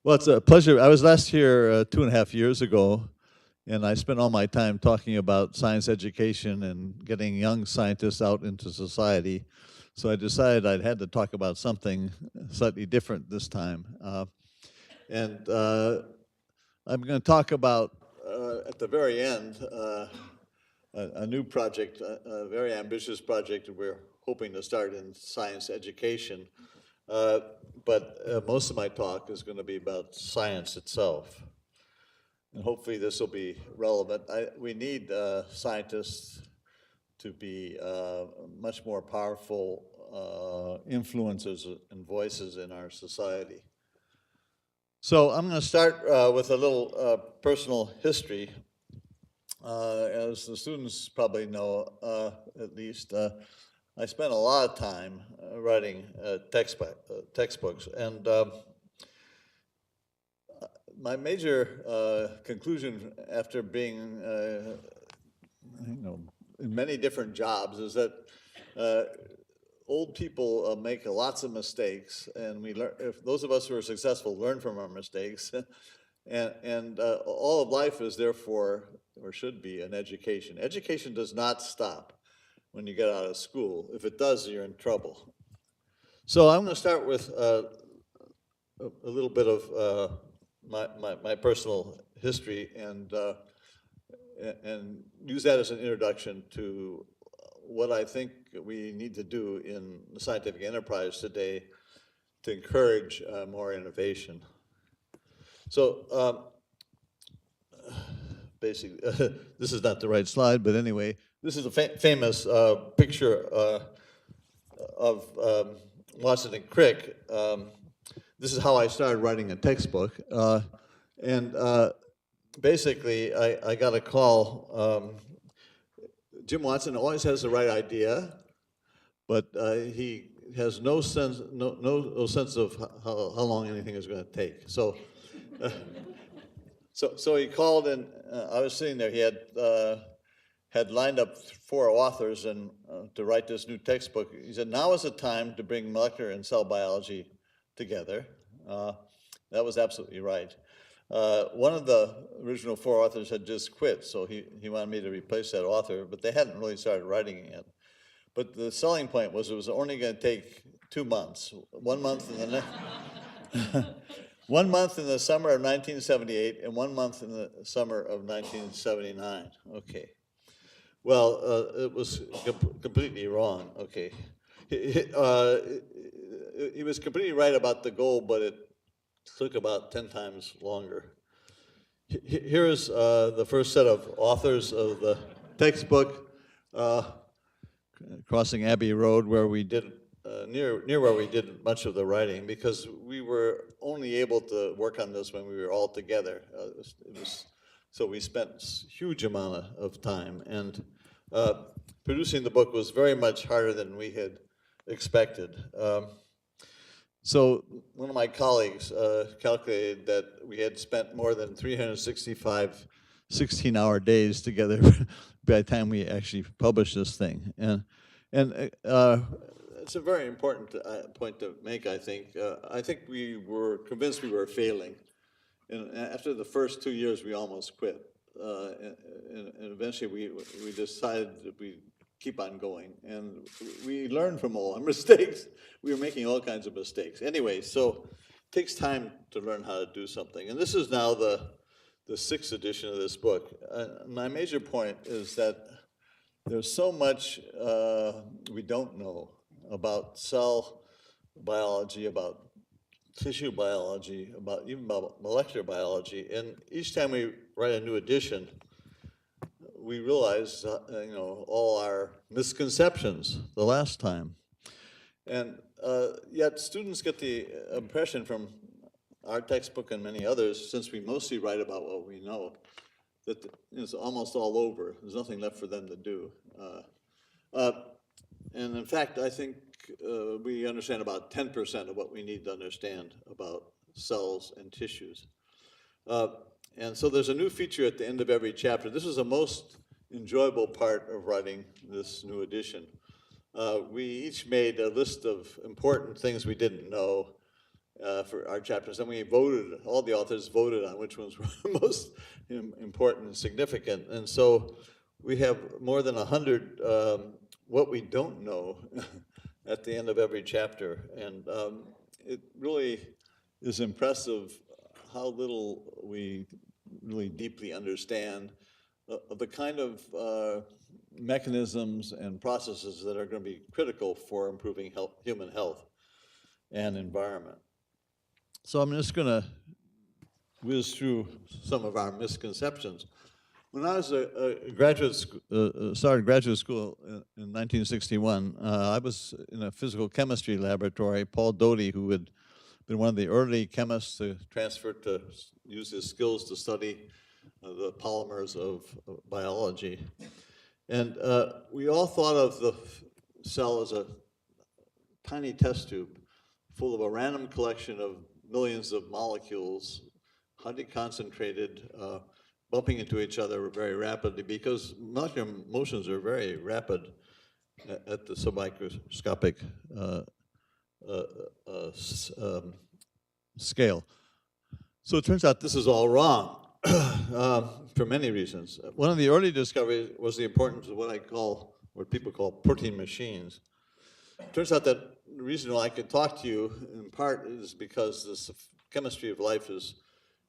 Well, it's a pleasure. I was last here 2.5 years ago, and I spent all my time talking about science education and getting young scientists out into society. So I decided I had to talk about something slightly different this time. And I'm going to talk about, at the very end, a new project, a very ambitious project that we're hoping to start in science education. Uh, but most of my talk is going to be about science itself. And hopefully this will be relevant. We need scientists to be much more powerful influencers and voices in our society. So I'm going to start with a little personal history. As the students probably know, at least, I spent a lot of time writing textbooks, and my major conclusion after being, in many different jobs is that old people make lots of mistakes, and we learn. If those of us who are successful learn from our mistakes, and all of life is therefore, or should be, an education. Education does not stop when you get out of school. If it does, you're in trouble. So I'm going to start with a little bit of my personal history and use that as an introduction to what I think we need to do in the scientific enterprise today to encourage more innovation. So basically, this is not the right slide, but anyway, this is a famous picture of Watson and Crick. This is how I started writing a textbook. And basically, I got a call. Jim Watson always has the right idea, but he has no sense of how long anything is going to take. So he called, and I was sitting there. He had lined up 4 authors and to write this new textbook. He said, now is the time to bring molecular and cell biology together. That was absolutely right. One of the original 4 authors had just quit, so he wanted me to replace that author, but they hadn't really started writing it yet. But the selling point was it was only going to take 2 months, 1 month in the next. 1 month in the summer of 1978 and 1 month in the summer of 1979. Okay. Well, it was completely wrong. Okay. He was completely right about the goal, but it took about 10 times longer. Here's the first set of authors of the textbook, Crossing Abbey Road, where we did near where we did much of the writing, because we were only able to work on this when we were all together. So we spent a huge amount of time, and producing the book was very much harder than we had expected. So one of my colleagues calculated that we had spent more than 365 16-hour days together by the time we actually published this thing. And it's a very important point to make, I think. I think we were convinced we were failing. And after the first 2 years, we almost quit. And eventually, we decided that we'd keep on going. And we learned from all our mistakes. We were making all kinds of mistakes. Anyway, so it takes time to learn how to do something. And this is now the 6th edition of this book. My major point is that there's so much we don't know about cell biology, about tissue biology, even about molecular biology. And each time we write a new edition, we realize, all our misconceptions the last time. And yet students get the impression from our textbook and many others, since we mostly write about what we know, that it's almost all over. There's nothing left for them to do. And in fact, I think we understand about 10% of what we need to understand about cells and tissues. And so there's a new feature at the end of every chapter. This is the most enjoyable part of writing this new edition. We each made a list of important things we didn't know, for our chapters, and we voted, all the authors voted on which ones were most important and significant. And so we have more than 100 what we don't know at the end of every chapter. And it really is impressive how little we really deeply understand of the kind of mechanisms and processes that are going to be critical for improving human health and environment. So I'm just going to whiz through some of our misconceptions. When I was started graduate school in 1961, I was in a physical chemistry laboratory. Paul Doty, who had been one of the early chemists to transfer to use his skills to study the polymers of biology. And we all thought of the cell as a tiny test tube full of a random collection of millions of molecules, highly concentrated, bumping into each other very rapidly, because molecular motions are very rapid at the submicroscopic scale. So it turns out this is all wrong for many reasons. One of the early discoveries was the importance of what people call protein machines. It turns out that the reason why I can talk to you in part is because the chemistry of life is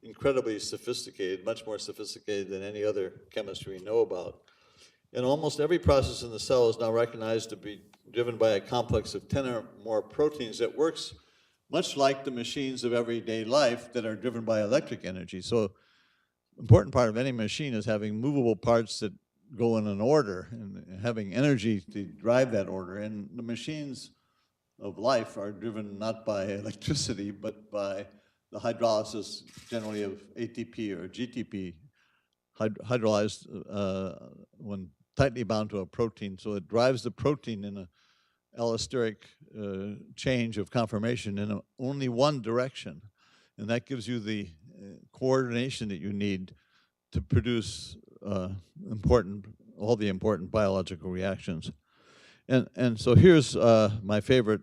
incredibly sophisticated, much more sophisticated than any other chemistry we know about. And almost every process in the cell is now recognized to be driven by a complex of 10 or more proteins that works much like the machines of everyday life that are driven by electric energy. So important part of any machine is having movable parts that go in an order and having energy to drive that order. And the machines of life are driven not by electricity, but by the hydrolysis generally of ATP or GTP, hydrolyzed when tightly bound to a protein. So it drives the protein in an allosteric change of conformation in only one direction. And that gives you the coordination that you need to produce all the important biological reactions. And so here's my favorite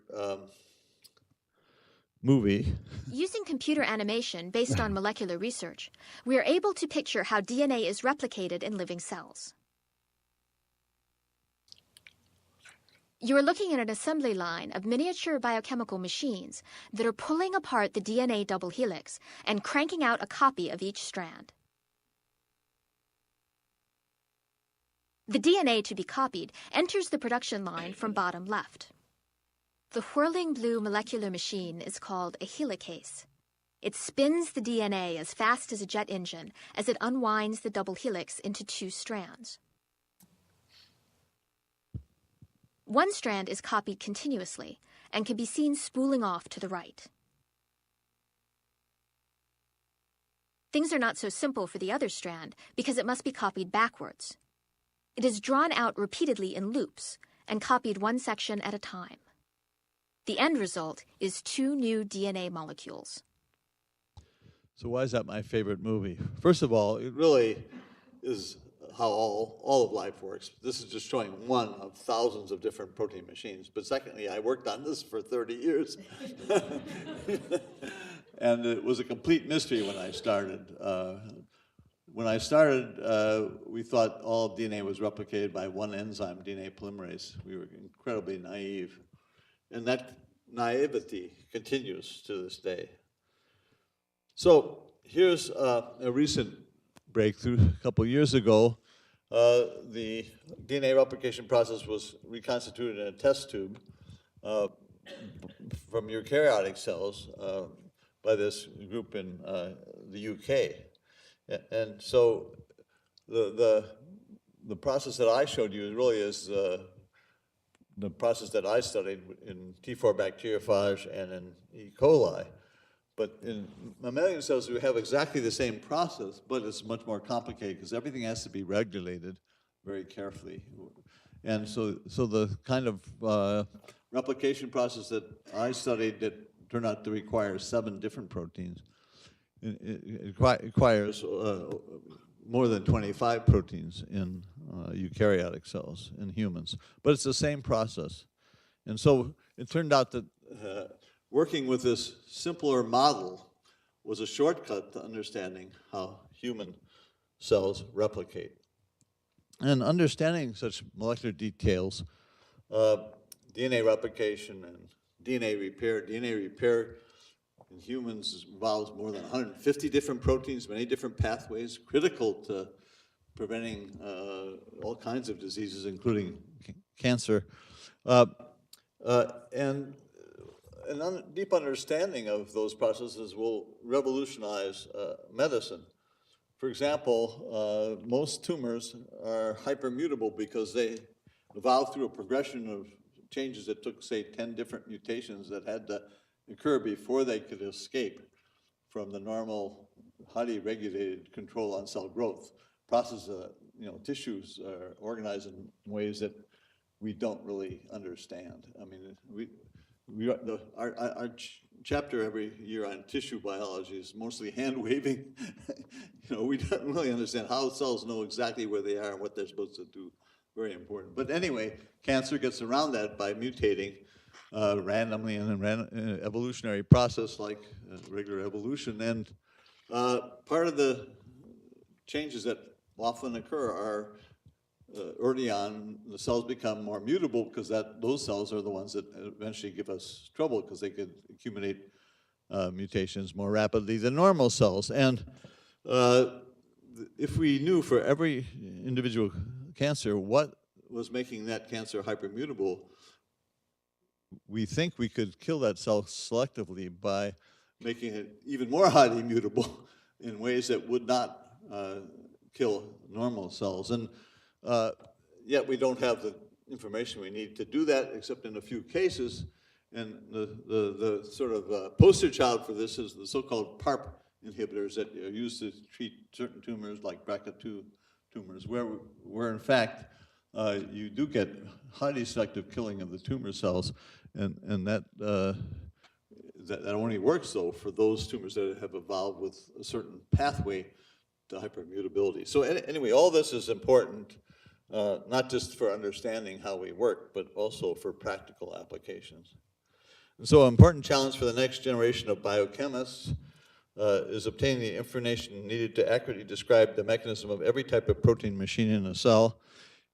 movie. Using computer animation based on molecular research, we are able to picture how DNA is replicated in living cells. You are looking at an assembly line of miniature biochemical machines that are pulling apart the DNA double helix and cranking out a copy of each strand. The DNA to be copied enters the production line from bottom left. The whirling blue molecular machine is called a helicase. It spins the DNA as fast as a jet engine as it unwinds the double helix into 2 strands. One strand is copied continuously and can be seen spooling off to the right. Things are not so simple for the other strand because it must be copied backwards. It is drawn out repeatedly in loops and copied one section at a time. The end result is 2 new DNA molecules. So why is that my favorite movie? First of all, it really is how all of life works. This is just showing one of thousands of different protein machines. But secondly, I worked on this for 30 years. And it was a complete mystery when I started. We thought all DNA was replicated by one enzyme, DNA polymerase. We were incredibly naive. And that naivety continues to this day. So here's a recent breakthrough. A couple years ago, the DNA replication process was reconstituted in a test tube from eukaryotic cells by this group in the UK. And so the process that I showed you really is the process that I studied in T4 bacteriophage and in E. coli. But in mammalian cells, we have exactly the same process, but it's much more complicated because everything has to be regulated very carefully. And so the kind of replication process that I studied that turned out to require 7 different proteins. It requires more than 25 proteins in eukaryotic cells in humans. But it's the same process. And so it turned out that working with this simpler model was a shortcut to understanding how human cells replicate. And understanding such molecular details, DNA replication and DNA repair in humans involves more than 150 different proteins, many different pathways, critical to preventing all kinds of diseases, including cancer. And a deep understanding of those processes will revolutionize medicine. For example, most tumors are hypermutable because they evolved through a progression of changes that took, say, 10 different mutations that had to occur before they could escape from the normal, highly regulated control on cell growth. Process, tissues are organized in ways that we don't really understand. I mean, our chapter every year on tissue biology is mostly hand-waving. We don't really understand how cells know exactly where they are and what they're supposed to do. Very important. But anyway, cancer gets around that by mutating randomly in an evolutionary process like regular evolution. And part of the changes that often occur are early on, the cells become more mutable because those cells are the ones that eventually give us trouble because they could accumulate mutations more rapidly than normal cells. And if we knew for every individual cancer what was making that cancer hypermutable, we think we could kill that cell selectively by making it even more highly mutable in ways that would not kill normal cells. And yet we don't have the information we need to do that, except in a few cases. And the sort of poster child for this is the so-called PARP inhibitors that are used to treat certain tumors like BRCA2 tumors, where in fact you do get highly selective killing of the tumor cells, and that only works though for those tumors that have evolved with a certain pathway to hypermutability. So anyway, all this is important, not just for understanding how we work, but also for practical applications. And so an important challenge for the next generation of biochemists is obtaining the information needed to accurately describe the mechanism of every type of protein machine in a cell.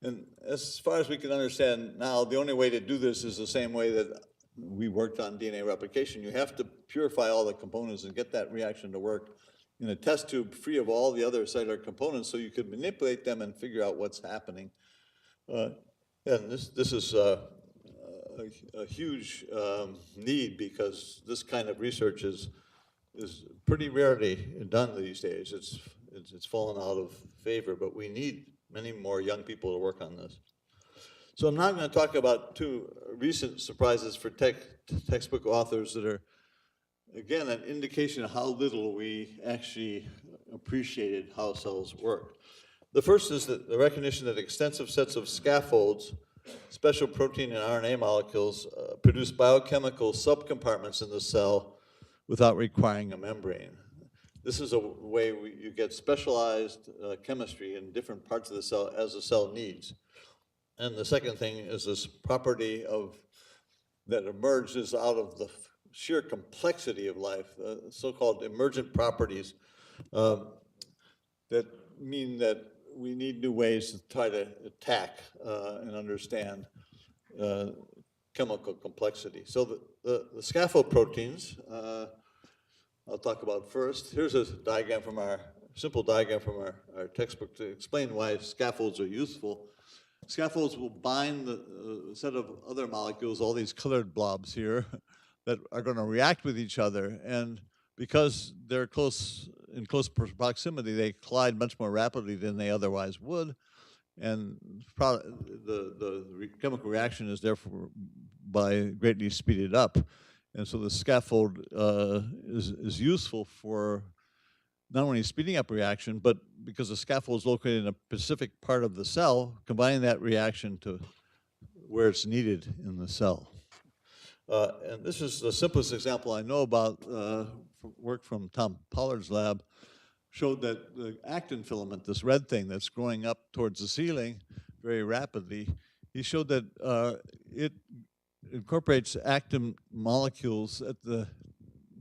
And as far as we can understand now, the only way to do this is the same way that we worked on DNA replication. You have to purify all the components and get that reaction to work in a test tube free of all the other cellular components so you could manipulate them and figure out what's happening. And this is a huge need because this kind of research is pretty rarely done these days. It's fallen out of favor, but we need many more young people to work on this. So I'm now going to talk about two recent surprises for textbook authors that are, again, an indication of how little we actually appreciated how cells work. The first is the recognition that extensive sets of scaffolds, special protein and RNA molecules, produce biochemical subcompartments in the cell without requiring a membrane. This is a way you get specialized chemistry in different parts of the cell as the cell needs. And the second thing is this property that emerges out of the sheer complexity of life, so-called emergent properties that mean that we need new ways to try to attack and understand chemical complexity. So the scaffold proteins, I'll talk about first. Here's a diagram from simple diagram from our textbook to explain why scaffolds are useful. Scaffolds will bind a set of other molecules, all these colored blobs here, that are going to react with each other. And because they're in close proximity, they collide much more rapidly than they otherwise would. And the chemical reaction is therefore greatly speeded up. And so the scaffold is useful for not only speeding up reaction, but because the scaffold is located in a specific part of the cell, combining that reaction to where it's needed in the cell. And this is the simplest example I know about, work from Tom Pollard's lab, showed that the actin filament, this red thing that's growing up towards the ceiling very rapidly, he showed that it incorporates actin molecules at the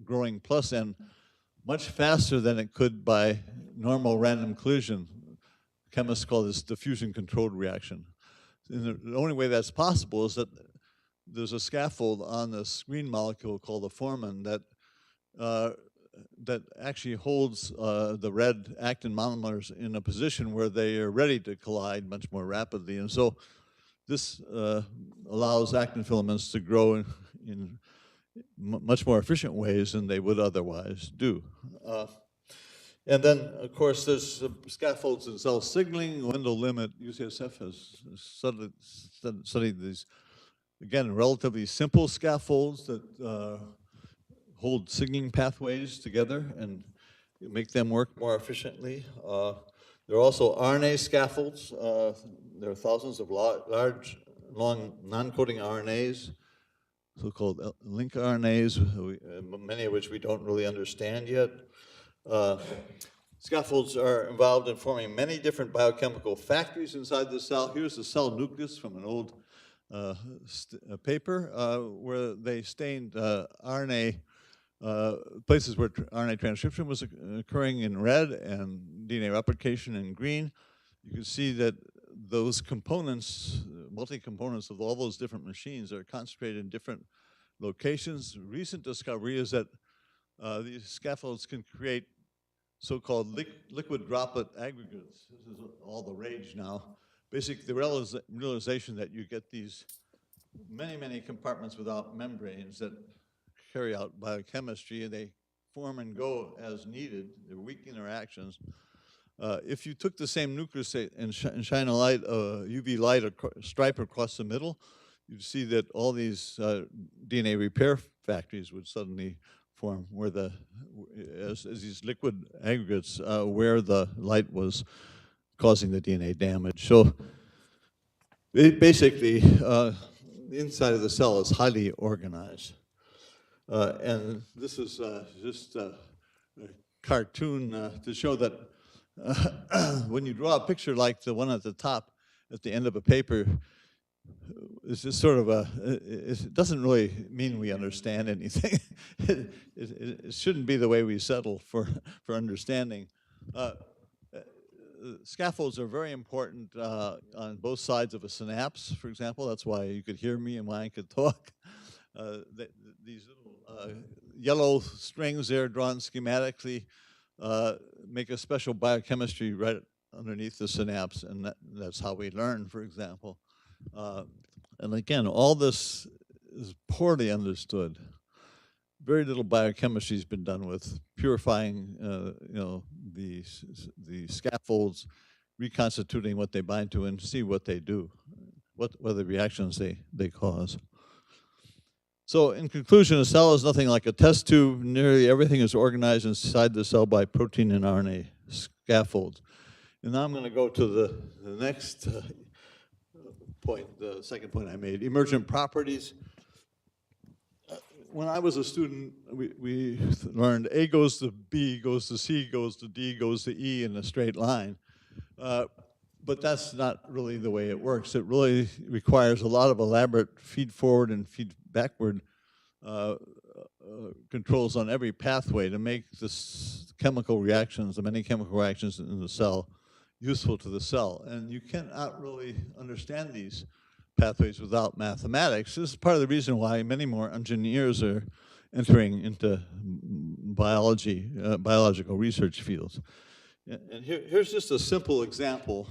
growing plus end much faster than it could by normal random collision. Chemists call this diffusion controlled reaction. And the only way that's possible is that there's a scaffold on the screen molecule called the formin that actually holds the red actin monomers in a position where they are ready to collide much more rapidly. And so this allows actin filaments to grow in much more efficient ways than they would otherwise do. And then, of course, there's scaffolds in cell signaling. Wendell Lim at UCSF has studied these, again, relatively simple scaffolds that hold signaling pathways together and make them work more efficiently. There are also RNA scaffolds. There are thousands of large, long, non-coding RNAs, so-called link RNAs, many of which we don't really understand yet. Scaffolds are involved in forming many different biochemical factories inside the cell. Here's the cell nucleus from an old paper where they stained RNA, places where RNA transcription was occurring in red and DNA replication in green. You can see that those components, multi-components of all those different machines are concentrated in different locations. Recent discovery is that these scaffolds can create so-called liquid droplet aggregates. This is all the rage now. Basically, the realization that you get these many compartments without membranes that carry out biochemistry, and they form and go as needed. They're weak interactions. If you took the same nucleus and shine a light, UV light stripe across the middle, you'd see that all these DNA repair factories would suddenly form where as these liquid aggregates where the light was causing the DNA damage. So basically, the inside of the cell is highly organized. And this is just a cartoon to show that when you draw a picture like the one at the top at the end of a paper, it's just sort of it doesn't really mean we understand anything. It shouldn't be the way we settle for understanding. Scaffolds are very important on both sides of a synapse, for example. That's why you could hear me and why I could talk. These little yellow strings there drawn schematically make a special biochemistry right underneath the synapse, and that's how we learn, for example. And again, all this is poorly understood. Very little biochemistry has been done with purifying, the scaffolds, reconstituting what they bind to, and see what they do, what are the reactions they cause. So in conclusion, a cell is nothing like a test tube. Nearly everything is organized inside the cell by protein and RNA scaffolds. And now I'm going to go to the next point, the second point I made, emergent properties. When I was a student, we learned A goes to B, goes to C, goes to D, goes to E in a straight line. But that's not really the way it works. It really requires a lot of elaborate feed forward and feed backward controls on every pathway to make this chemical reactions, the many chemical reactions in the cell, useful to the cell. And you cannot really understand these pathways without mathematics. This is part of the reason why many more engineers are entering into biology, biological research fields. And here's just a simple example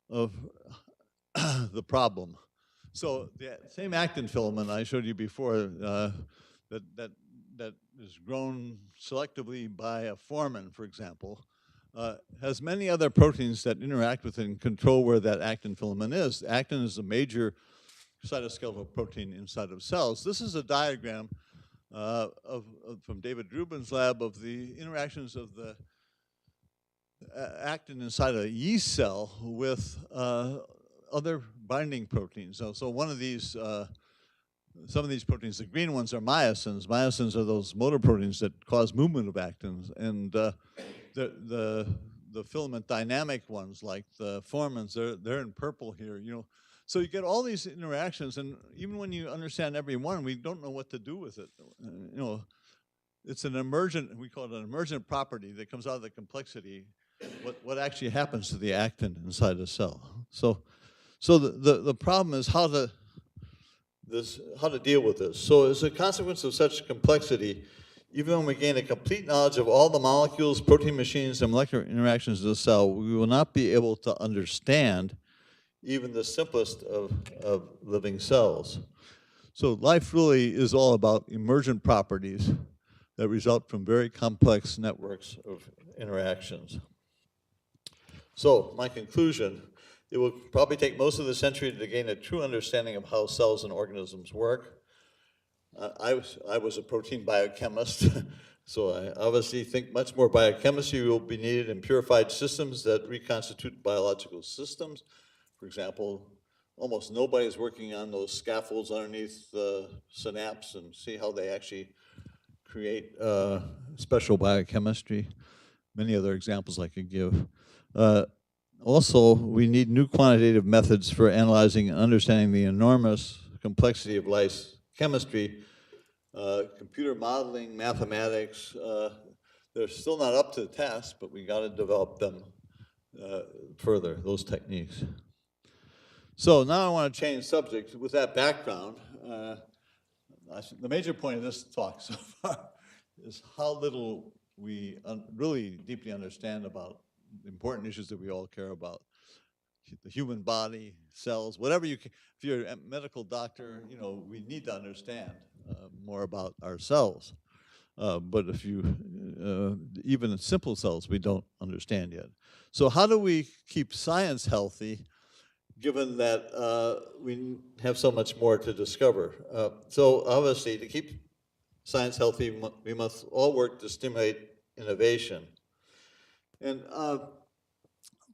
of the problem. So the same actin filament I showed you before that is grown selectively by a formin, for example, has many other proteins that interact with it and control where that actin filament is. Actin is a major cytoskeletal protein inside of cells. This is a diagram from David Rubin's lab of the interactions of the actin inside a yeast cell with other binding proteins. So one of these, some of these proteins, the green ones are myosins. Myosins are those motor proteins that cause movement of actins. And the filament dynamic ones, like the formins, they're in purple here. You know, So you get all these interactions, and even when you understand every one, we don't know what to do with it. You know, it's an emergent, we call it an emergent property that comes out of the complexity, what actually happens to the actin inside the cell. So the problem is how to deal with this. So as a consequence of such complexity, even when we gain a complete knowledge of all the molecules, protein machines, and molecular interactions of the cell, we will not be able to understand even the simplest of living cells. So life really is all about emergent properties that result from very complex networks of interactions. So my conclusion, it will probably take most of the century to gain a true understanding of how cells and organisms work. I was a protein biochemist, so I obviously think much more biochemistry will be needed in purified systems that reconstitute biological systems. For example, almost nobody is working on those scaffolds underneath the synapse and see how they actually create special biochemistry. Many other examples I could give. Also, we need new quantitative methods for analyzing and understanding the enormous complexity of life's chemistry. Computer modeling, mathematics, they're still not up to the task, but we got to develop them further, those techniques. So now I want to change subject. With that background, the major point of this talk so far is how little we really deeply understand about the important issues that we all care about. The human body, cells, whatever you can. If you're a medical doctor, you know, we need to understand more about our cells. But if you, even simple cells, we don't understand yet. So how do we keep science healthy given that we have so much more to discover? So obviously, to keep science healthy, we must all work to stimulate innovation. And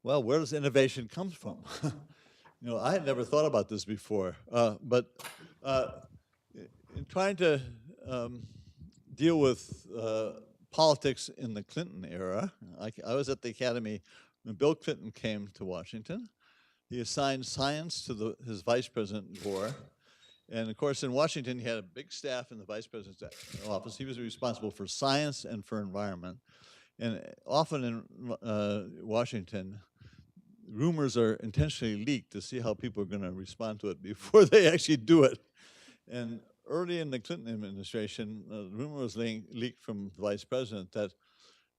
well, where does innovation come from? You know, I had never thought about this before, but in trying to deal with politics in the Clinton era, I was at the Academy when Bill Clinton came to Washington. He assigned science to his vice president, Gore. And of course, in Washington, he had a big staff in the vice president's office. He was responsible for science and for environment. And often in Washington, rumors are intentionally leaked to see how people are going to respond to it before they actually do it. And early in the Clinton administration, the rumor was leaked from the vice president that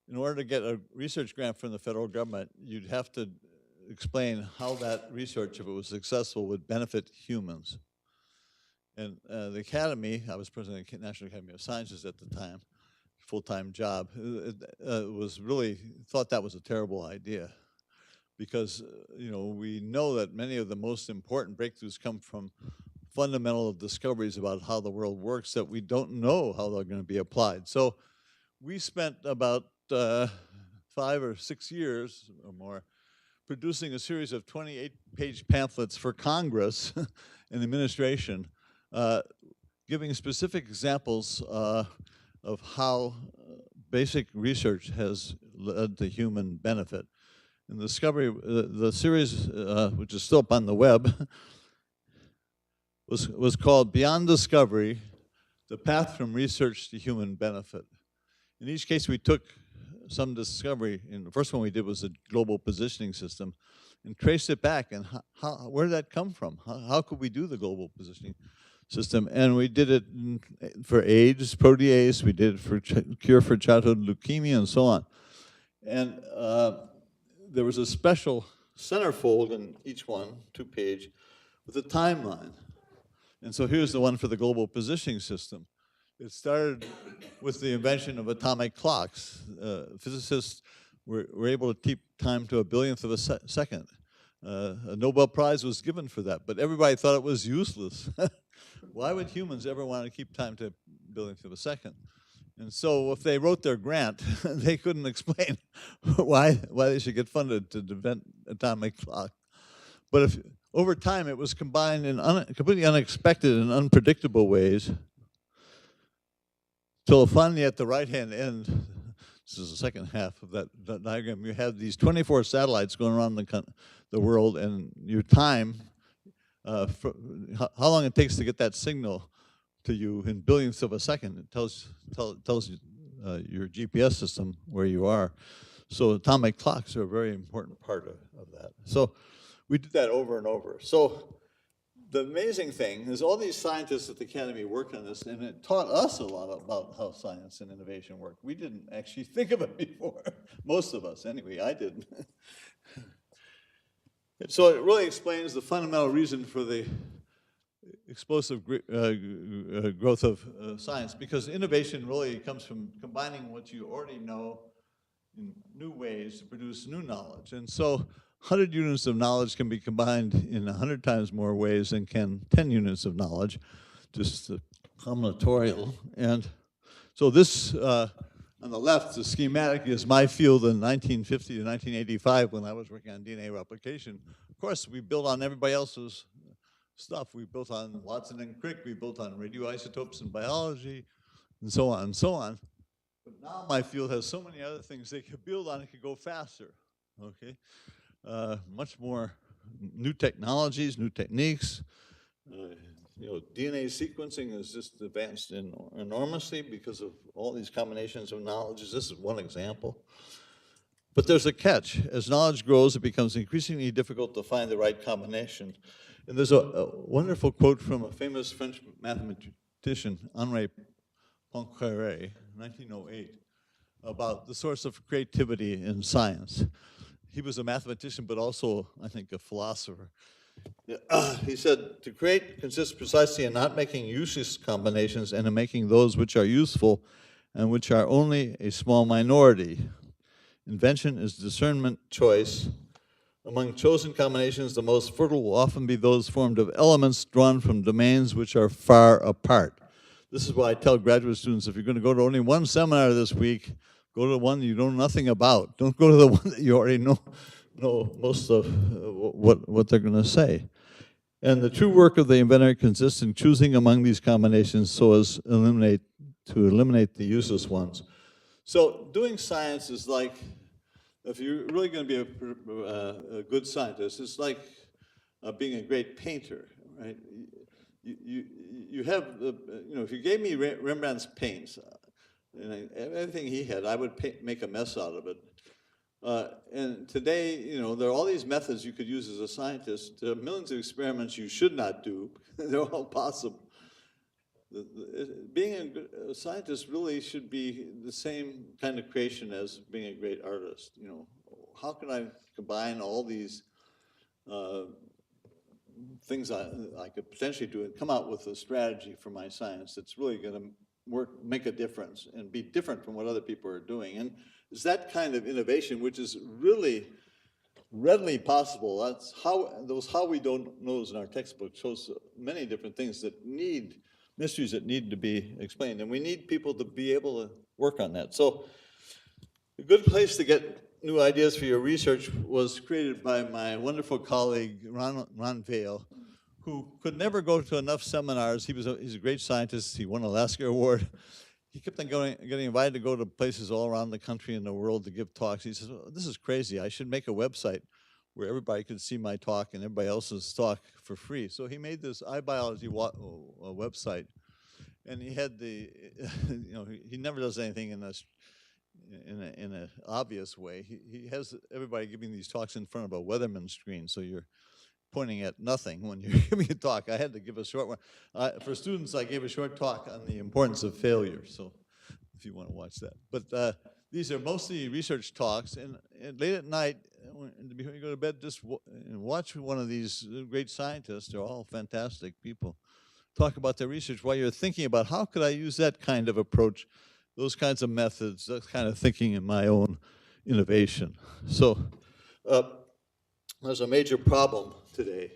in order to get a research grant from the federal government, you'd have to explain how that research, if it was successful, would benefit humans. And the Academy, I was president of the National Academy of Sciences at the time, full-time job, was really thought that was a terrible idea because you know, we know that many of the most important breakthroughs come from fundamental discoveries about how the world works that we don't know how they're going to be applied. So we spent about 5 or 6 years or more producing a series of 28-page pamphlets for Congress and administration, giving specific examples of how basic research has led to human benefit. And the series, which is still up on the web, was called Beyond Discovery, The Path from Research to Human Benefit. In each case, we took some discovery, and the first one we did was a global positioning system, and traced it back, and where did that come from? How could we do the global positioning system? And we did it for AIDS, protease, we did it for cure for childhood leukemia, and so on. And there was a special centerfold in each one, 2-page, with a timeline. And so here's the one for the global positioning system. It started with the invention of atomic clocks. Physicists were able to keep time to a billionth of a second. A Nobel Prize was given for that, but everybody thought it was useless. Why would humans ever want to keep time to a billionth of a second? And so if they wrote their grant, they couldn't explain why they should get funded to invent atomic clock. But if over time it was combined in completely unexpected and unpredictable ways, till finally at the right-hand end, this is the second half of that diagram, you have these 24 satellites going around the world, and your time how long it takes to get that signal to you in billionths of a second. It tells you your GPS system where you are. So atomic clocks are a very important part of that. So we did that over and over. So the amazing thing is all these scientists at the Academy worked on this, and it taught us a lot about how science and innovation work. We didn't actually think of it before. Most of us, anyway. I didn't. So it really explains the fundamental reason for the explosive growth of science, because innovation really comes from combining what you already know in new ways to produce new knowledge. And so 100 units of knowledge can be combined in 100 times more ways than can 10 units of knowledge, just combinatorial. And so this, on the left, the schematic is my field in 1950 to 1985 when I was working on DNA replication. Of course, we built on everybody else's stuff. We built on Watson and Crick, we built on radioisotopes in biology, and so on and so on. But now my field has so many other things they could build on, it could go faster, okay? Much more new technologies, new techniques. DNA sequencing has just advanced enormously because of all these combinations of knowledges. This is one example. But there's a catch. As knowledge grows, it becomes increasingly difficult to find the right combination. And there's a wonderful quote from a famous French mathematician, Henri Poincaré, 1908, about the source of creativity in science. He was a mathematician, but also, I think, a philosopher. He said, to create consists precisely in not making useless combinations and in making those which are useful and which are only a small minority. Invention is discernment, choice. Among chosen combinations, the most fertile will often be those formed of elements drawn from domains which are far apart. This is why I tell graduate students, if you're going to go to only one seminar this week, go to the one you know nothing about. Don't go to the one that you already know most of what they're going to say. And the true work of the inventor consists in choosing among these combinations so as to eliminate the useless ones. So doing science is like, if you're really going to be a good scientist, it's like being a great painter, right? You have, if you gave me Rembrandt's paints, and everything he had, I would make a mess out of it. And today, there are all these methods you could use as a scientist. There are millions of experiments you should not do. They're all possible. Being a scientist really should be the same kind of creation as being a great artist. How can I combine all these things I could potentially do and come out with a strategy for my science that's really going to make a difference and be different from what other people are doing. And it's that kind of innovation which is really readily possible. That's how we don't knows in our textbook shows many different things that need mysteries that need to be explained, and we need people to be able to work on that. So a good place to get new ideas for your research was created by my wonderful colleague, Ron Vail, who could never go to enough seminars. He's a great scientist. He won a Lasker Award. He kept on getting invited to go to places all around the country and the world to give talks. He says, oh, this is crazy. I should make a website where everybody could see my talk and everybody else's talk for free. So he made this iBiology website, and he had he never does anything in an obvious way. He has everybody giving these talks in front of a Weatherman screen, so you're pointing at nothing when you're giving a talk. I had to give a short one. For students, I gave a short talk on the importance of failure, so if you want to watch that. But these are mostly research talks, and late at night, before you go to bed, just watch one of these great scientists. They're all fantastic people. Talk about their research while you're thinking about how could I use that kind of approach, those kinds of methods, that kind of thinking in my own innovation. So there's a major problem today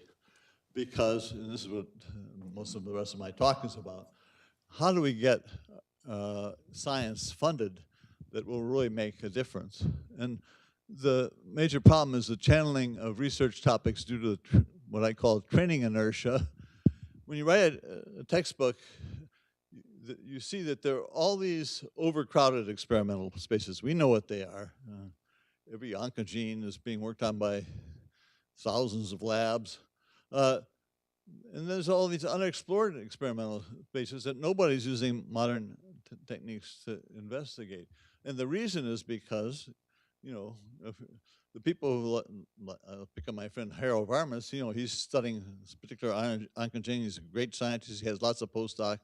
because, and this is what most of the rest of my talk is about, how do we get science funded that will really make a difference? And the major problem is the channeling of research topics due to what I call training inertia. When you write a textbook, you see that there are all these overcrowded experimental spaces. We know what they are. Every oncogene is being worked on by thousands of labs. And there's all these unexplored experimental spaces that nobody's using modern techniques to investigate. And the reason is because, you know, the people who pick up my friend Harold Varmus, you know, he's studying this particular oncogene. He's a great scientist. He has lots of postdocs.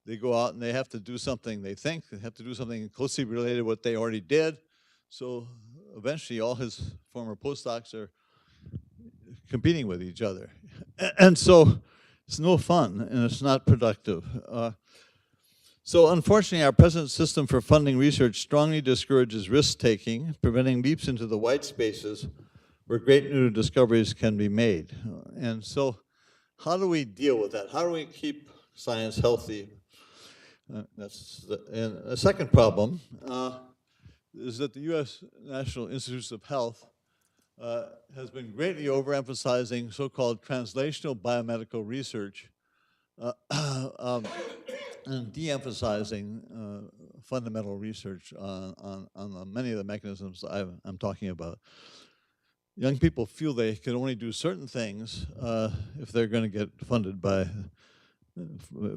They go out and they have to do something. They think they have to do something closely related to what they already did. So eventually, all his former postdocs are competing with each other, and so it's no fun and it's not productive. So unfortunately, our present system for funding research strongly discourages risk-taking, preventing leaps into the white spaces where great new discoveries can be made. And so how do we deal with that? How do we keep science healthy? And a second problem is that the U.S. National Institutes of Health has been greatly overemphasizing so-called translational biomedical research and de-emphasizing fundamental research on many of the mechanisms I'm talking about. Young people feel they can only do certain things if they're going to get funded by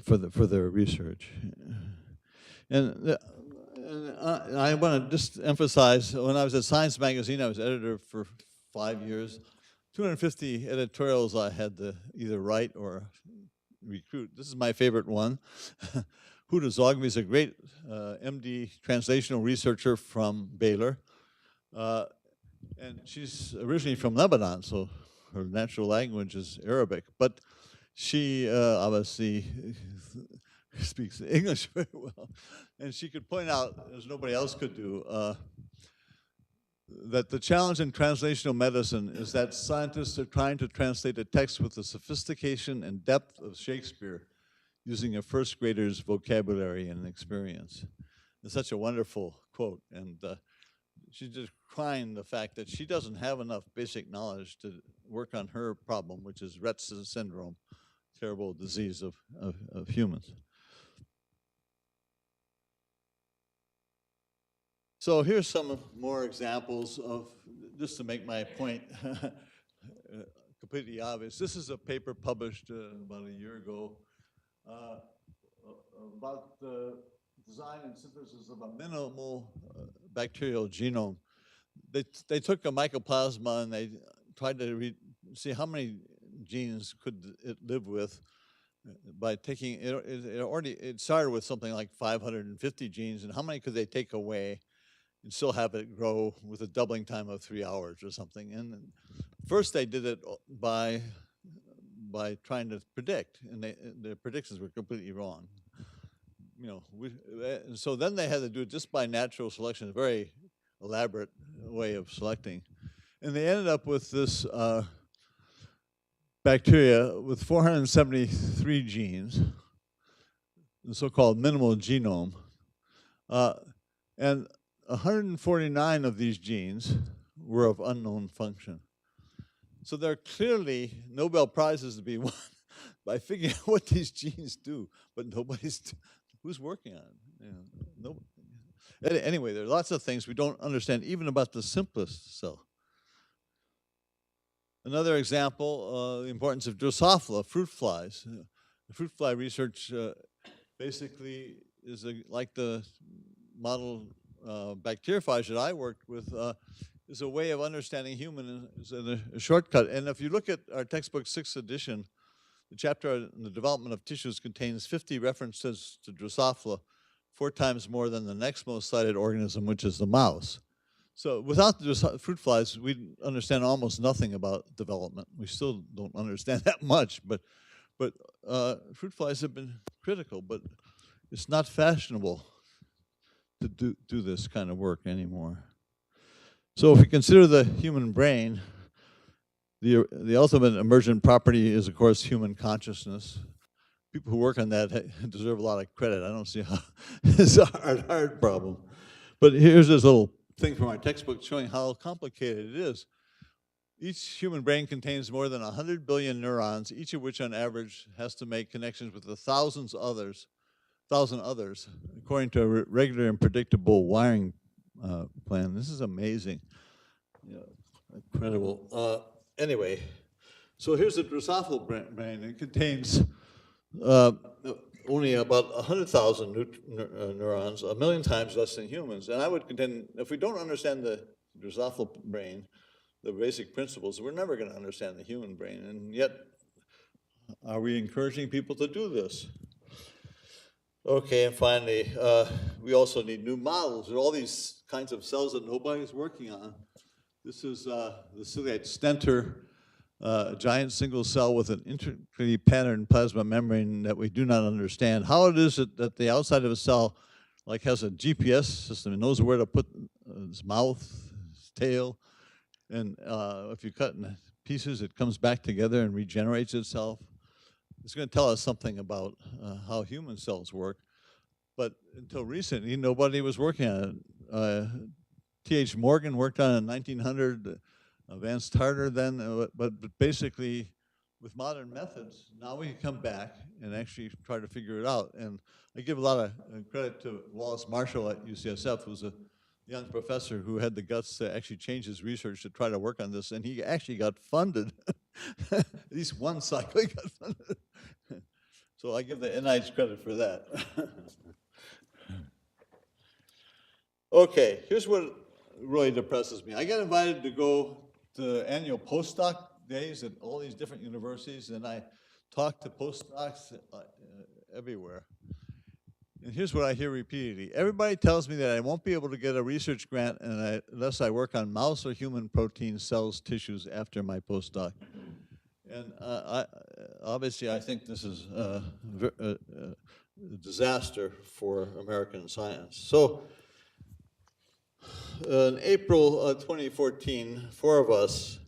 for their research. And I want to just emphasize, when I was at Science Magazine, I was editor for 5 years. 250 editorials I had to either write or recruit. This is my favorite one. Huda Zogby is a great MD translational researcher from Baylor. And she's originally from Lebanon, so her natural language is Arabic. But she obviously speaks English very well. And she could point out, as nobody else could do, that the challenge in translational medicine is that scientists are trying to translate a text with the sophistication and depth of Shakespeare using a first grader's vocabulary and experience. It's such a wonderful quote, and she's just crying the fact that she doesn't have enough basic knowledge to work on her problem, which is Rett's syndrome, terrible disease of humans. So here's some more examples of, just to make my point completely obvious. This is a paper published about a year ago about the design and synthesis of a minimal bacterial genome. They took a mycoplasma and they tried to see how many genes could it live with by taking, it started with something like 550 genes, and how many could they take away and still have it grow with a doubling time of 3 hours or something. And first they did it by trying to predict, and their predictions were completely wrong. You know, and so then they had to do it just by natural selection, a very elaborate way of selecting. And they ended up with this bacteria with 473 genes, the so-called minimal genome. And 149 of these genes were of unknown function. So there are clearly Nobel Prizes to be won by figuring out what these genes do, but who's working on it? You know, nobody. Anyway, there are lots of things we don't understand even about the simplest cell. Another example, the importance of Drosophila, fruit flies. The fruit fly research basically is like the model bacteriophage that I worked with, is a way of understanding human, is a shortcut. And if you look at our textbook 6th edition, the chapter on the development of tissues contains 50 references to Drosophila, 4 times more than the next most cited organism, which is the mouse. So without the fruit flies, we understand almost nothing about development. We still don't understand that much, but fruit flies have been critical, but it's not fashionable to do this kind of work anymore. So if we consider the human brain, the ultimate emergent property is, of course, human consciousness. People who work on that deserve a lot of credit. I don't see how it's a hard problem. But here's this little thing from our textbook showing how complicated it is. Each human brain contains more than 100 billion neurons, each of which on average has to make connections with 1,000 others, according to a regular and predictable wiring plan. This is amazing. Yeah, incredible. Anyway, So here's the Drosophil brain. It contains uh, only about 100,000 neurons, 1,000,000 times less than humans. And I would contend, if we don't understand the Drosophil brain, the basic principles, we're never going to understand the human brain. And yet, are we encouraging people to do this? Okay, and finally, we also need new models. There are all these kinds of cells that nobody's working on. This is the ciliate stentor, a giant single cell with an intricately patterned plasma membrane that we do not understand. How it is that the outside of a cell like has a GPS system. It knows where to put its mouth, its tail, and if you cut in pieces, it comes back together and regenerates itself. It's going to tell us something about how human cells work. But until recently, nobody was working on it. T.H. Morgan worked on it in 1900, Vance Tarter then, but basically, with modern methods, now we can come back and actually try to figure it out. And I give a lot of credit to Wallace Marshall at UCSF, who's a young professor who had the guts to actually change his research to try to work on this, and he actually got funded. At least one cycle he got funded. So I give the NIH credit for that. Okay, here's what really depresses me. I got invited to go to annual postdoc days at all these different universities, and I talk to postdocs everywhere. And here's what I hear repeatedly. Everybody tells me that I won't be able to get a research grant unless I work on mouse or human protein cells, tissues after my postdoc. And obviously, I think this is a disaster for American science. So in April 2014, 4 of us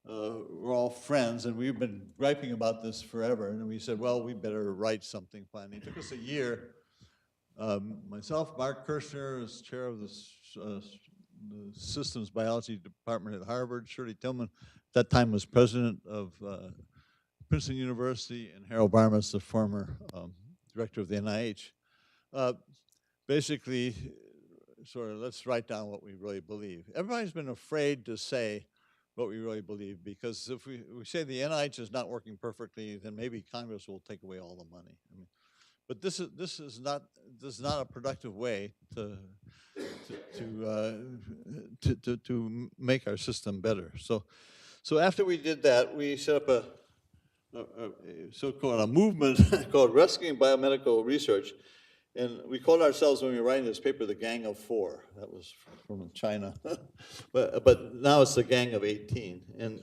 were all friends, and we've been griping about this forever. And we said, well, we better write something finally. It took us a year. Myself, Mark Kirshner, is chair of the Systems Biology Department at Harvard. Shirley Tillman, at that time, was president of Princeton University, and Harold Barmas, the former director of the NIH. Basically, sort of, let's write down what we really believe. Everybody's been afraid to say what we really believe, because if we say the NIH is not working perfectly, then maybe Congress will take away all the money. I mean, but this is not a productive way to make our system better. So after we did that, we set up a so-called movement called Rescuing Biomedical Research, and we called ourselves, when we were writing this paper, the Gang of 4. That was from China, but now it's the Gang of 18. And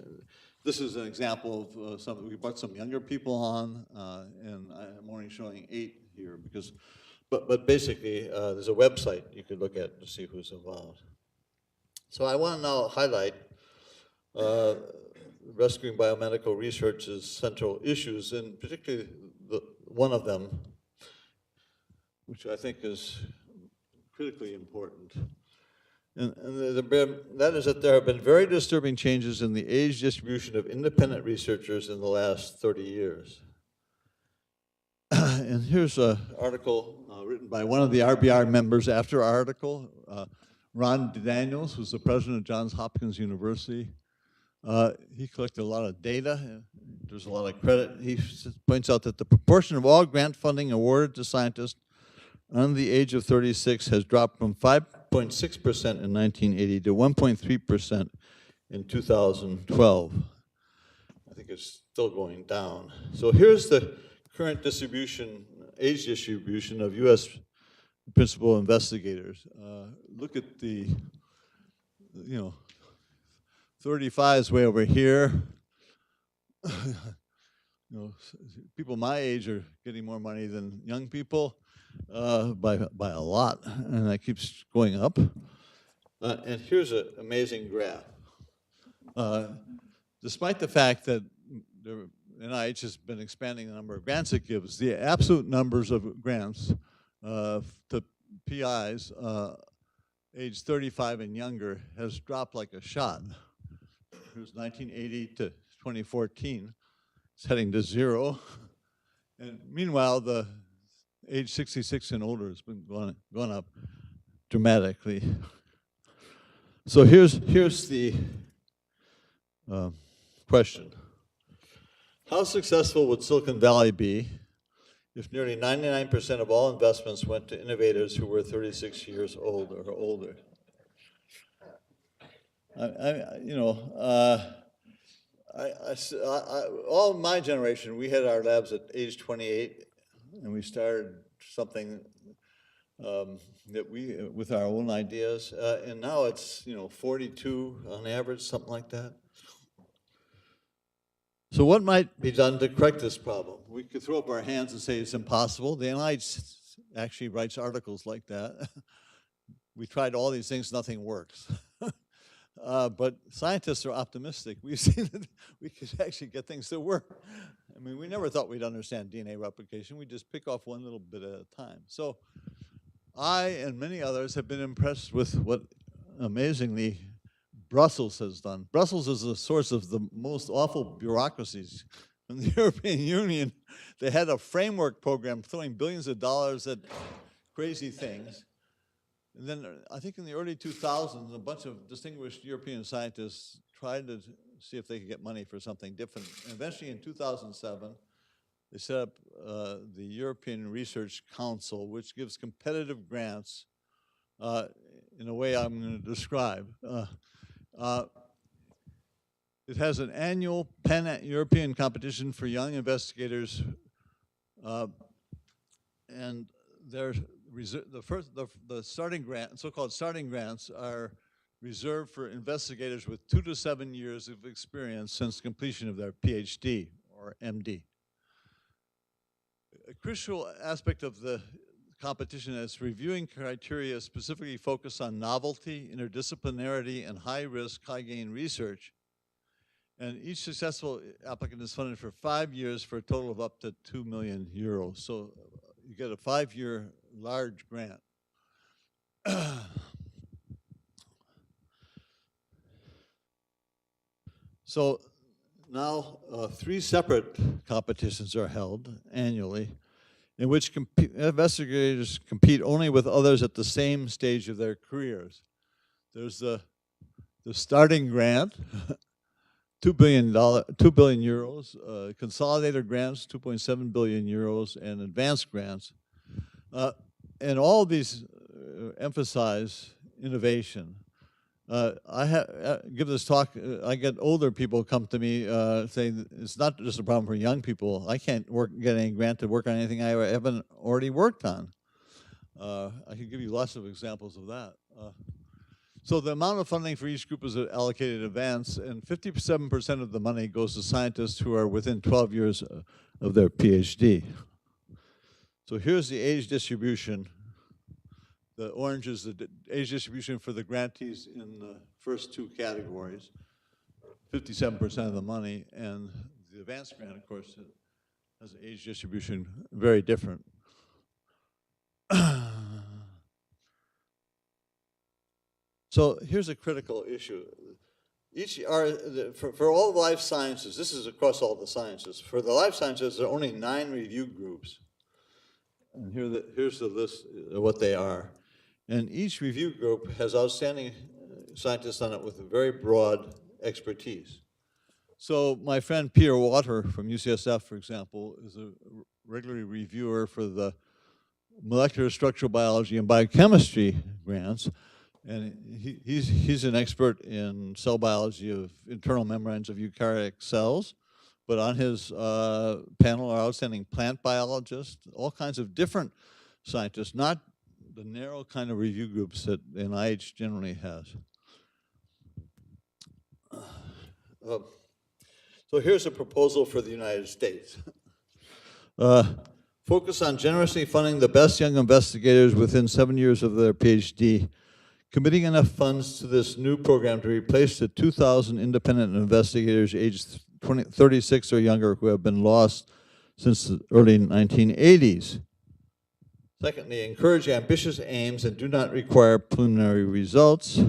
this is an example of something. We brought some younger people on, and I'm only showing 8 here because, but basically, there's a website you could look at to see who's involved. So I want to now highlight Rescuing Biomedical Research's central issues, and particularly one of them, which I think is critically important. And that is that there have been very disturbing changes in the age distribution of independent researchers in the last 30 years. And here's an article written by one of the RBR members after our article, Ron Daniels, who's the president of Johns Hopkins University. He collected a lot of data. There's a lot of credit. He points out that the proportion of all grant funding awarded to scientists under the age of 36 has dropped from 5.6% in 1980 to 1.3% in 2012. I think it's still going down. So here's the current distribution, age distribution of U.S. principal investigators. Look at the, 35 is way over here. People my age are getting more money than young people by a lot, and that keeps going up. And here's an amazing graph. Despite the fact that the NIH has been expanding the number of grants it gives, the absolute numbers of grants to PIs age 35 and younger has dropped like a shot. Here's 1980 to 2014. It's heading to 0. And meanwhile, the age 66 and older has been going up dramatically. So here's the question. How successful would Silicon Valley be if nearly 99% of all investments went to innovators who were 36 years old or older? All my generation, we had our labs at age 28, and we started something that we, with our own ideas, and now it's 42 on average, something like that. So what might be done to correct this problem? We could throw up our hands and say it's impossible. The NIH actually writes articles like that. We tried all these things, nothing works. But scientists are optimistic. We've seen that we could actually get things to work. I mean, we never thought we'd understand DNA replication. We just pick off one little bit at a time. So I and many others have been impressed with what, amazingly, Brussels has done. Brussels is the source of the most awful bureaucracies. In the European Union, they had a framework program throwing billions of dollars at crazy things. And then I think in the early 2000s, a bunch of distinguished European scientists tried to see if they could get money for something different. And eventually in 2007, they set up the European Research Council, which gives competitive grants in a way I'm going to describe. It has an annual pan-European competition for young investigators, and there's the starting grant, so-called starting grants, are reserved for investigators with 2 to 7 years of experience since completion of their PhD or MD. A crucial aspect of the competition is reviewing criteria specifically focused on novelty, interdisciplinarity, and high-risk, high-gain research. And each successful applicant is funded for 5 years for a total of up to 2 million euros. So you get a 5-year large grant. So now 3 separate competitions are held annually in which investigators compete only with others at the same stage of their careers. There's the starting grant, 2 billion euros, consolidated grants, 2.7 billion euros, and advanced grants. And all these emphasize innovation. I give this talk, I get older people come to me saying it's not just a problem for young people. I can't get any grant to work on anything I haven't already worked on. I can give you lots of examples of that. So the amount of funding for each group is allocated in advance, and 57% of the money goes to scientists who are within 12 years of their PhD. So here's the age distribution. The orange is the age distribution for the grantees in the first 2 categories, 57% of the money, and the advanced grant, of course, has an age distribution very different. So here's a critical issue. For all the life sciences, this is across all the sciences. For the life sciences, there are only 9 review groups. And here's the list of what they are. And each review group has outstanding scientists on it with a very broad expertise. So my friend Peter Water from UCSF, for example, is a regular reviewer for the molecular structural biology and biochemistry grants. And he's an expert in cell biology of internal membranes of eukaryotic cells. But on his panel are outstanding plant biologists, all kinds of different scientists, not the narrow kind of review groups that NIH generally has. So here's a proposal for the United States. Focus on generously funding the best young investigators within 7 years of their PhD, committing enough funds to this new program to replace the 2,000 independent investigators aged 36 or younger who have been lost since the early 1980s. Secondly, encourage ambitious aims and do not require preliminary results.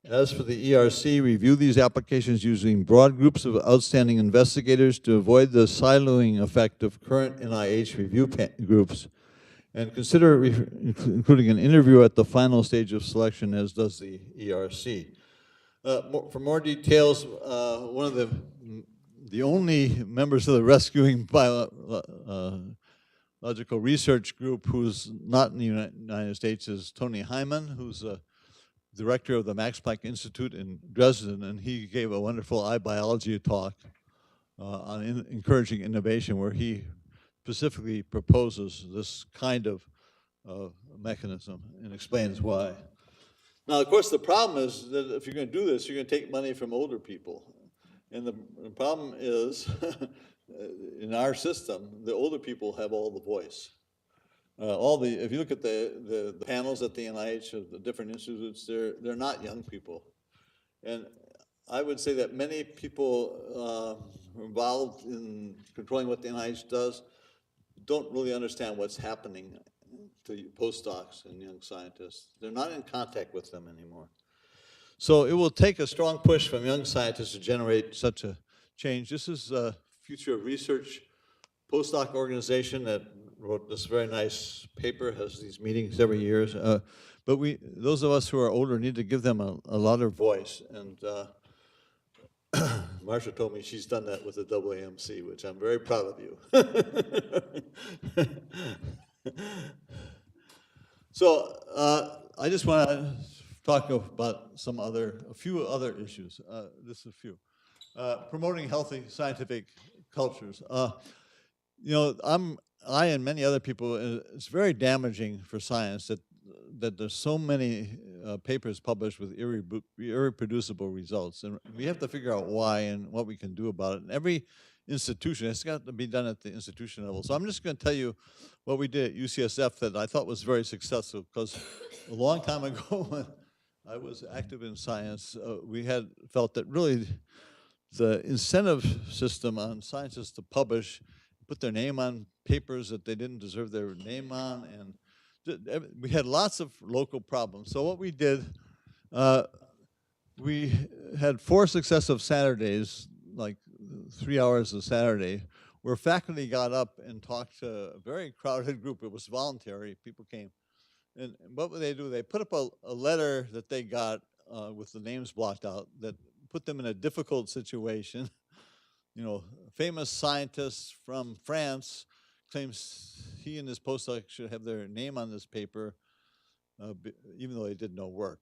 As for the ERC, review these applications using broad groups of outstanding investigators to avoid the siloing effect of current NIH review groups, and consider including an interview at the final stage of selection, as does the ERC. For more details, one of the the only members of the rescuing biological research group who's not in the United States is Tony Hyman, who's a director of the Max Planck Institute in Dresden, and he gave a wonderful iBiology talk on encouraging innovation, where he specifically proposes this kind of mechanism and explains why. Now, of course, the problem is that if you're going to do this, you're going to take money from older people. And the problem is, in our system, the older people have all the voice. If you look at the panels at the NIH of the different institutes, they're not young people. And I would say that many people involved in controlling what the NIH does don't really understand what's happening to postdocs and young scientists. They're not in contact with them anymore. So it will take a strong push from young scientists to generate such a change. This is a Future of Research postdoc organization that wrote this very nice paper, has these meetings every year. But those of us who are older need to give them a louder voice. And Marcia told me she's done that with the AAMC, which I'm very proud of you. So I just want to talk about a few other issues. Just a few. Promoting healthy scientific cultures. You know, I and many other people, it's very damaging for science that there's so many papers published with irreproducible results, and we have to figure out why and what we can do about it. And every institution, it's got to be done at the institution level. So I'm just going to tell you what we did at UCSF that I thought was very successful, because a long time ago when I was active in science, we had felt that really the incentive system on scientists to publish, put their name on papers that they didn't deserve their name on, and we had lots of local problems. So what we did, we had 4 successive Saturdays, like 3 hours a Saturday, where faculty got up and talked to a very crowded group. It was voluntary, people came. And what would they do? They put up a letter that they got with the names blocked out that put them in a difficult situation. You know, a famous scientist from France claims he and his postdoc should have their name on this paper, even though they did no work.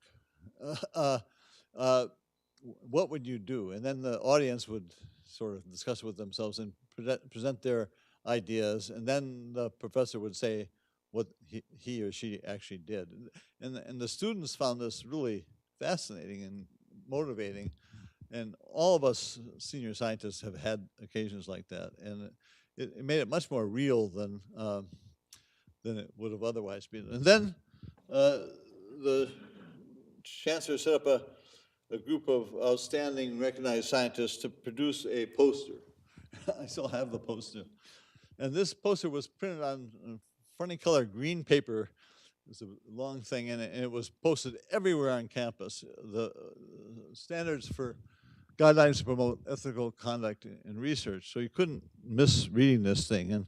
What would you do? And then the audience would sort of discuss with themselves and present their ideas, and then the professor would say what he or she actually did. And the students found this really fascinating and motivating, and all of us senior scientists have had occasions like that, and it made it much more real than it would have otherwise been. And then the chancellor set up a group of outstanding recognized scientists to produce a poster. I still have the poster. And this poster was printed on funny colored green paper. It was a long thing, and it was posted everywhere on campus. The standards for guidelines to promote ethical conduct in research. So you couldn't miss reading this thing.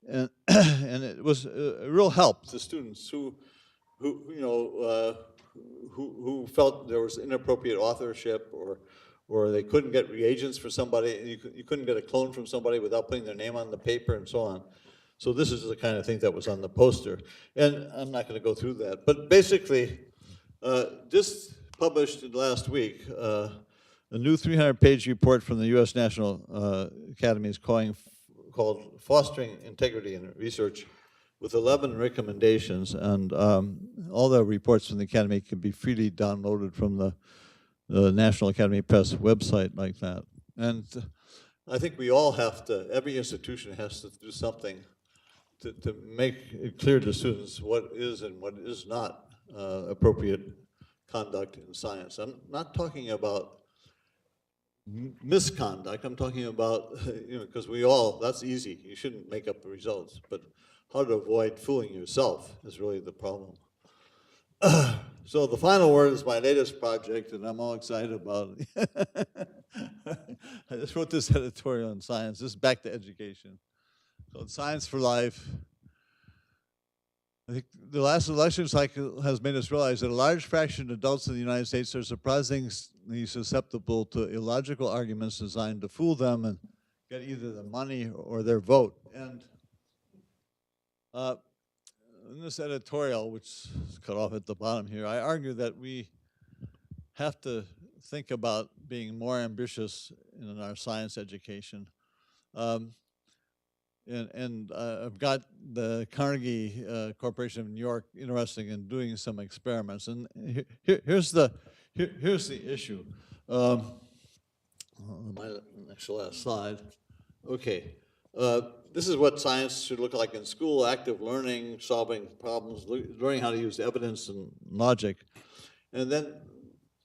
And it was a real help to students who felt there was inappropriate authorship, or they couldn't get reagents for somebody. You couldn't get a clone from somebody without putting their name on the paper and so on. So this is the kind of thing that was on the poster. And I'm not going to go through that. But basically, just published last week, a new 300-page report from the U.S. National Academies called Fostering Integrity in Research, with 11 recommendations, and all the reports from the Academy can be freely downloaded from the National Academy Press website like that. And I think we all have to, every institution has to do something to make it clear to students what is and what is not appropriate conduct in science. I'm not talking about misconduct, I'm talking about, because that's easy, you shouldn't make up the results, but how to avoid fooling yourself is really the problem. So the final word is my latest project, and I'm all excited about it. I just wrote this editorial on science. This is back to education. So it's Science for Life. I think the last election cycle has made us realize that a large fraction of adults in the United States are surprisingly inherently susceptible to illogical arguments designed to fool them and get either the money or their vote. And in this editorial, which is cut off at the bottom here, I argue that we have to think about being more ambitious in our science education. I've got the Carnegie Corporation of New York interested in doing some experiments, and here's the issue. My next last slide. Okay, this is what science should look like in school: active learning, solving problems, learning how to use evidence and logic, and then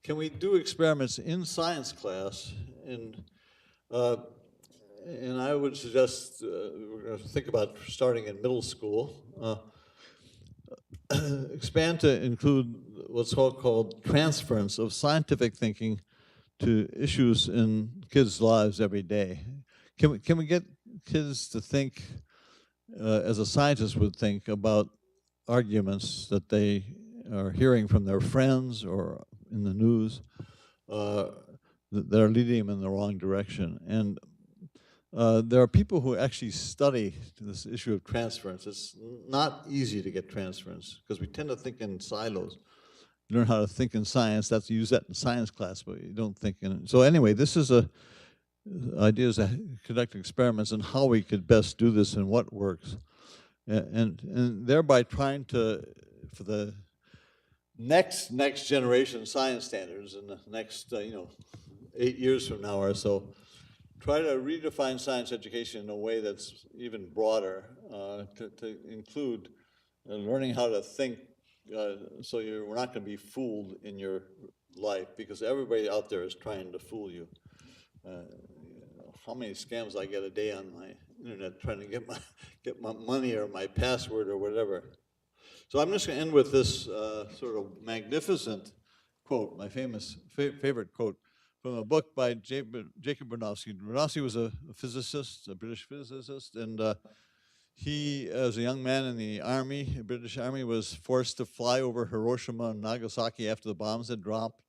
can we do experiments in science class? And I would suggest we're going to think about starting in middle school, expand to include what's called transference of scientific thinking to issues in kids' lives every day. Can we get kids to think as a scientist would think about arguments that they are hearing from their friends or in the news that are leading them in the wrong direction? And there are people who actually study this issue of transference. It's not easy to get transference because we tend to think in silos. You learn how to think in science, that's use that in science class, but you don't think in it. So anyway, this is ideas to conduct experiments and how we could best do this and what works. And thereby trying to, for the next generation science standards in the next 8 years from now or so, try to redefine science education in a way that's even broader, to include learning how to think so we're not going to be fooled in your life, because everybody out there is trying to fool you. How many scams I get a day on my internet trying to get my money or my password or whatever. So I'm just going to end with this sort of magnificent quote, my famous favorite quote, from a book by Jacob Bronowski. Bronowski was a physicist, a British physicist, and he, as a young man in the army, the British Army, was forced to fly over Hiroshima and Nagasaki after the bombs had dropped,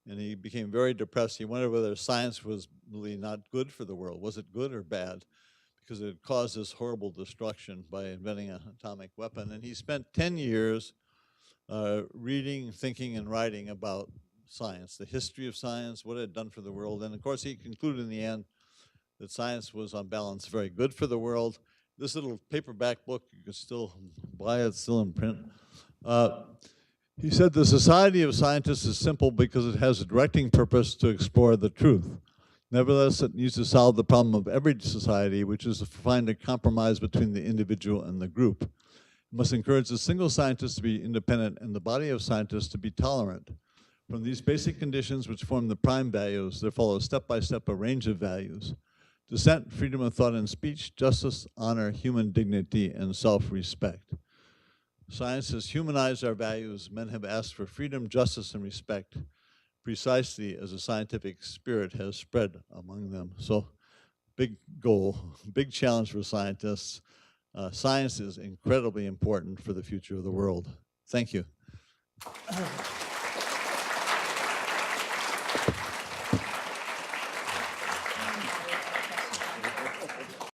and he became very depressed. He wondered whether science was really not good for the world. Was it good or bad? Because it caused this horrible destruction by inventing an atomic weapon. And he spent 10 years reading, thinking, and writing about science, the history of science, what it had done for the world. And of course, he concluded in the end that science was on balance very good for the world. This little paperback book, you can still buy it, still in print. He said the Society of Scientists is simple because it has a directing purpose to explore the truth. Nevertheless, it needs to solve the problem of every society, which is to find a compromise between the individual and the group. It must encourage the single scientist to be independent and the body of scientists to be tolerant. From these basic conditions, which form the prime values, there follows step by step a range of values: dissent, freedom of thought and speech, justice, honor, human dignity, and self-respect. Science has humanized our values. Men have asked for freedom, justice, and respect, precisely as the scientific spirit has spread among them. So, big goal, big challenge for scientists. Science is incredibly important for the future of the world. Thank you.